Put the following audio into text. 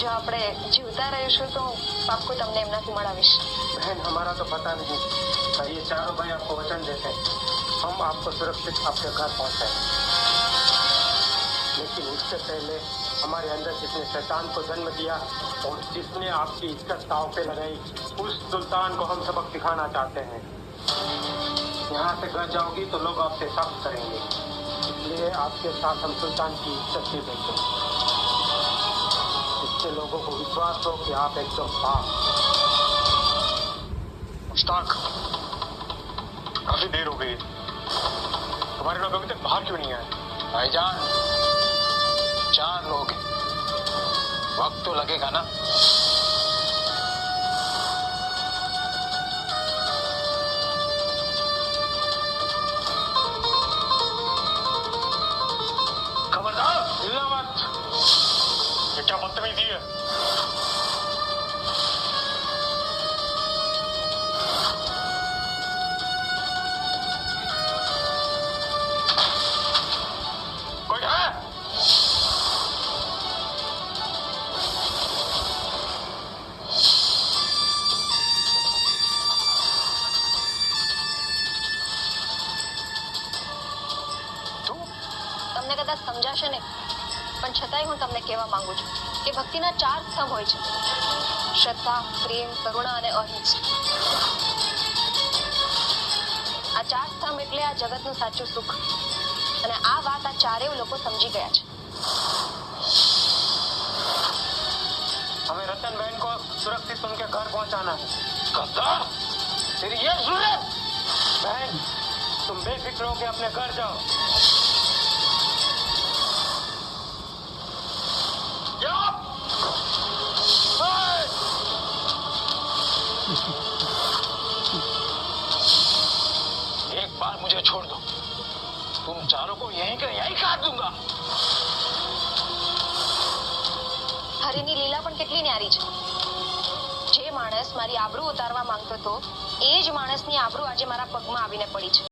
जो આપણે જીવતા રહીશું તો પાક્કું તમને એમનાથી મળાવીશ। बहन हमारा तो पता नहीं, पर ये चारों भाई आपको वचन देते हैं हम आपको सुरक्षित आपके घर पहुंचाएंगे। लेकिन उससे पहले हमारे अंदर जिसने शैतान को जन्म दिया और जिसने आपकी इज्जत दांव पे लगाई, उस सुल्तान को हम सबक सिखाना चाहते हैं। यहाँ से घर जाओगी तो लोग आपसे शक करेंगे, इसलिए आपके साथ हम सुल्तान की इज्जत नहीं देंगे। इससे लोगों को विश्वास हो कि आप एकदम पाक। मुश्ताक, काफी देर हो गई, तुम्हारे लोग अभी तक बाहर क्यों नहीं आए? भाईजान 4 लोग हैं, वक्त तो लगेगा ना। खबरदार हिलना मत। ये क्या बदतमीजी है? कोई है? તમને કદાચ સમજાશે નહીં, પણ છતાંય હું તમને કહેવા માંગુ છું કે ભક્તિના 4 સ્તંભ હોય છે: શ્રદ્ધા, પ્રેમ, કરુણા અને અહિંસા। આ 4 સ્તંભ એટલે આ જગતનું સાચું સુખ, અને આ વાત આ ચારેય લોકો સમજી ગયા છે। हमें रतन बहन को सुरक्षित उनके घर पहुंचाना है। गद्दार, तेरी ये जुर्रत! बहन तुम बेफिक्र हो के अपने घर जाओ। एक बार मुझे छोड़ दो, तुम चारों को यहीं का यहीं काट दूंगा। હરિની લીલા પણ કેટલી ન્યારી છે। જે માણસ મારી આબરૂ ઉતારવા માંગતો હતો એ જ માણસની આબરૂ આજે મારા પગમાં આવીને પડી છે।